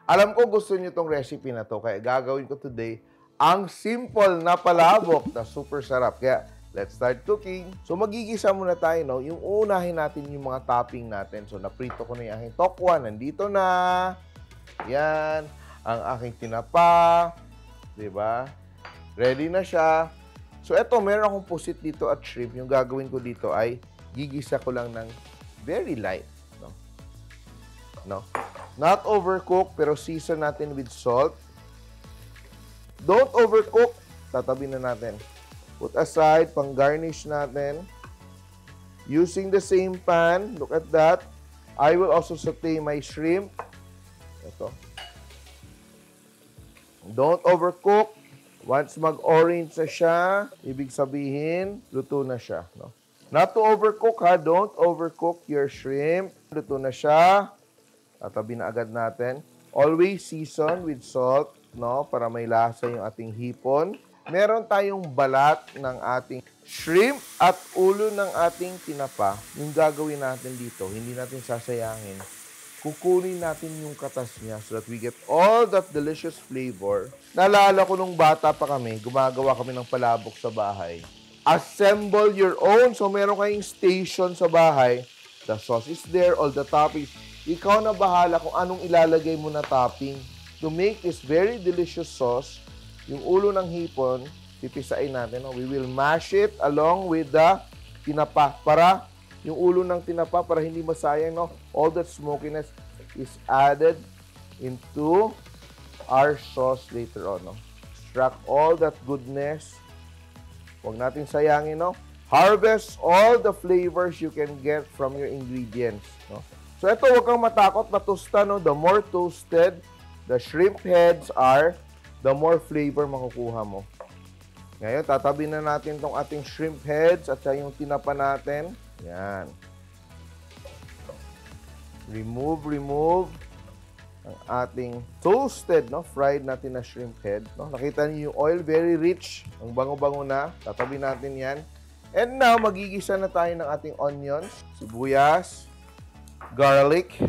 Alam ko gusto niyo tong recipe na to, kaya gagawin ko today ang simple na palabok na super sarap. Kaya, let's start cooking. So, magigisa muna tayo, no? Yung uunahin natin yung mga topping natin. So, naprito ko na yung aking tokwa. Nandito na. Yan. Ang aking tinapa. Diba? Ready na siya. So, eto, meron akong pusit dito at shrimp. Yung gagawin ko dito ay gigisa ko lang ng very light. No? Not overcook, pero season natin with salt. Don't overcook. Tatabi na natin. Put aside, pang-garnish natin. Using the same pan, look at that. I will also saute my shrimp. Ito. Don't overcook. Once mag-orange na siya, ibig sabihin, luto na siya. No? Not to overcook, ha? Don't overcook your shrimp. Luto na siya. Tatabi na agad natin. Always season with salt, no? Para may lasa yung ating hipon. Meron tayong balat ng ating shrimp at ulo ng ating tinapa. Yung gagawin natin dito, hindi natin sasayangin. Kukunin natin yung katas niya so that we get all that delicious flavor. Naalala ko nung bata pa kami, gumagawa kami ng palabok sa bahay. Assemble your own. So meron kayong station sa bahay. The sauce is there, all the toppings. Ikaw na bahala kung anong ilalagay mo na topping. To make this very delicious sauce, yung ulo ng hipon, pipisain natin. No? We will mash it along with the tinapa para yung ulo ng tinapa para hindi masayang. No? All that smokiness is added into our sauce later on. No? Extract all that goodness. Huwag natin sayangin. No? Harvest all the flavors you can get from your ingredients. No? So, ito, huwag kang matakot, matusta, no? The more toasted the shrimp heads are, the more flavor makukuha mo. Ngayon, tatabi na natin tong ating shrimp heads at yung tinapa natin. Yan. Remove ang ating toasted, no? Fried natin na shrimp head. No? Nakita niyo yung oil, very rich. Ang bango-bango na. Tatabi natin yan. And now, magigisa na tayo ng ating onions, sibuyas, garlic,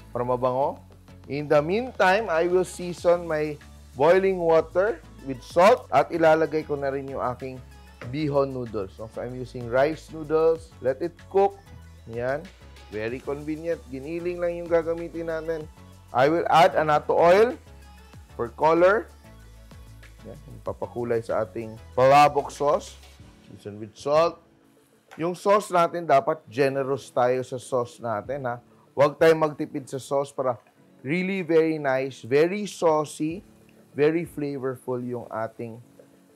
para mabango. In the meantime, I will season my boiling water with salt at ilalagay ko na rin yung aking bihon noodles. So, I'm using rice noodles. Let it cook. Yan. Very convenient. Giniling lang yung gagamitin natin. I will add anato oil for color. Yan. Papakulay sa ating palabok sauce. Season with salt. Yung sauce natin, dapat generous tayo sa sauce natin, ha? Huwag tayong magtipid sa sauce para really very nice, very saucy, very flavorful yung ating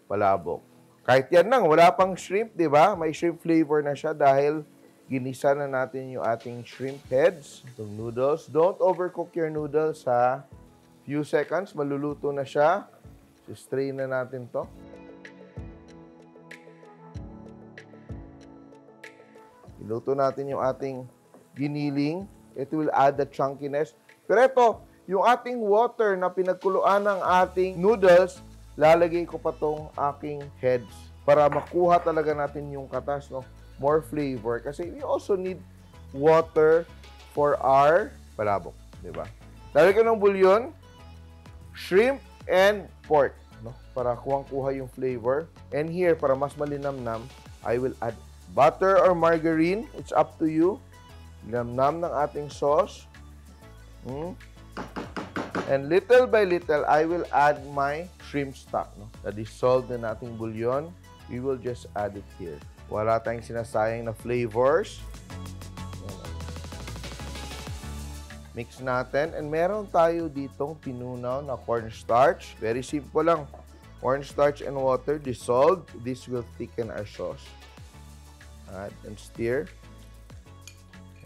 palabok. Kahit yan lang, wala pang shrimp, di ba? May shrimp flavor na siya dahil ginisa na natin yung ating shrimp heads, yung noodles. Don't overcook your noodles, ha? Few seconds, maluluto na siya. So, strain na natin to. Iluto natin yung ating giniling. It will add the chunkiness. Pero ito, yung ating water na pinagkuluan ng ating noodles, lalagay ko pa tong aking heads para makuha talaga natin yung katas, no? More flavor. Kasi we also need water for our palabok. Diba? Lalagay ko ng bouillon, shrimp, and pork. No? Para kuha yung flavor. And here, para mas malinamnam, I will add butter or margarine, it's up to you. Namnam ng ating sauce. And little by little, I will add my shrimp stock. No? Na dissolved na nating bouillon, we will just add it here. Wala tayong sinasayang na flavors. Mix natin. And meron tayo ditong pinunaw na cornstarch. Very simple lang. Cornstarch and water dissolved. This will thicken our sauce. Add and stir.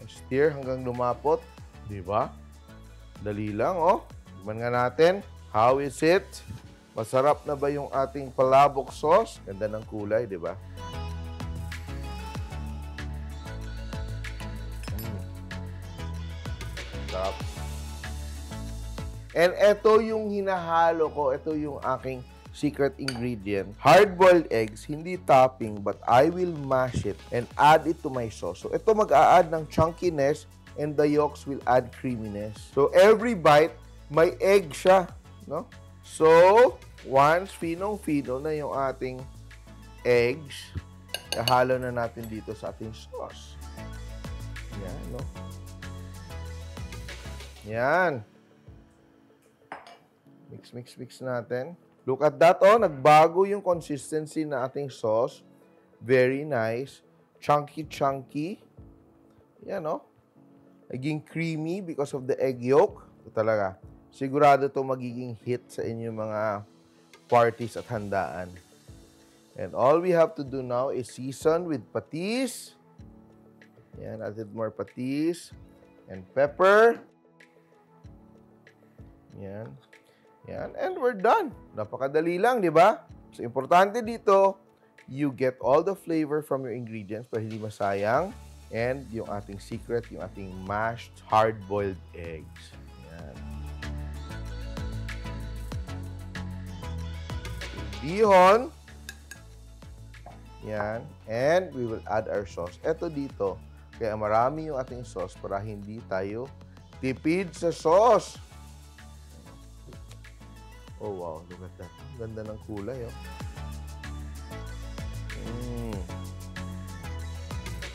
And stir hanggang lumapot. Diba? Dali lang, oh. Tignan nga natin. How is it? Masarap na ba yung ating palabok sauce? Ganda ng kulay, diba? Sarap. And ito yung hinahalo ko. Ito yung aking secret ingredient. Hard-boiled eggs, hindi topping, but I will mash it and add it to my sauce. So, ito mag-a-add ng chunkiness and the yolks will add creaminess. So, every bite, may egg siya, no? So, once finong-fino na yung ating eggs, ihalo na natin dito sa ating sauce. Yan, no? Yan. Mix natin. Look at that, oh. Nagbago yung consistency na ating sauce. Very nice. Chunky. Yan, oh. Naging creamy because of the egg yolk. Ito talaga. Sigurado ito magiging hit sa inyong mga parties at handaan. And all we have to do now is season with patis. Yan, added more patis. And pepper. Yan. Yan. And we're done. Napakadali lang, di ba? So, importante dito, you get all the flavor from your ingredients para hindi masayang. And yung ating secret, yung ating mashed hard-boiled eggs. Yan. Bihon. Yan. And we will add our sauce. Ito dito. Kaya marami yung ating sauce para hindi tayo tipid sa sauce. Oh, wow. Look at that. Ganda ng kulay, oh.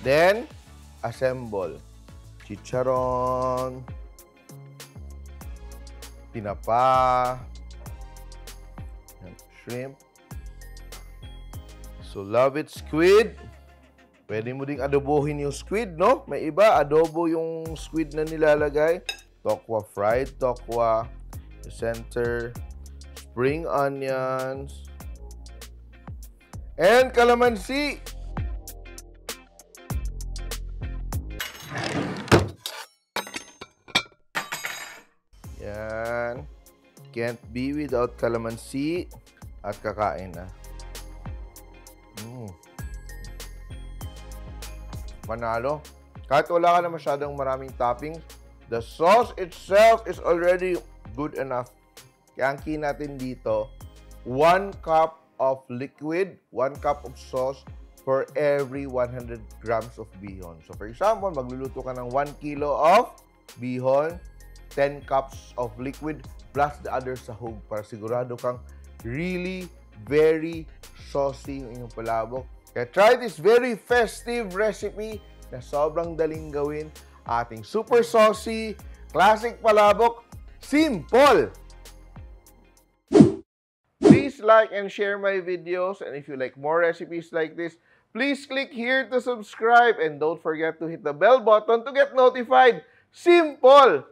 Then, assemble. Chicharon. Tinapa. Shrimp. So, love it, squid. Pwede mo ding adobohin yung squid, no? May iba, adobo yung squid na nilalagay. Tokwa fried, tokwa. The center. Spring onions. And calamansi. Yan. Can't be without calamansi. At kakain na. Panalo. Kahit wala ka na masyadong maraming toppings, the sauce itself is already good enough. Kaya ang key natin dito, 1 cup of liquid, 1 cup of sauce for every 100 grams of bihon. So for example, magluluto ka ng 1 kilo of bihon, 10 cups of liquid plus the other sahog para sigurado kang really very saucy yung inyong palabok. Kaya try this very festive recipe na sobrang daling gawin. Ating super saucy, classic palabok, simple! Please like and share my videos. And if you like more recipes like this, please click here to subscribe. And don't forget to hit the bell button to get notified. Simple!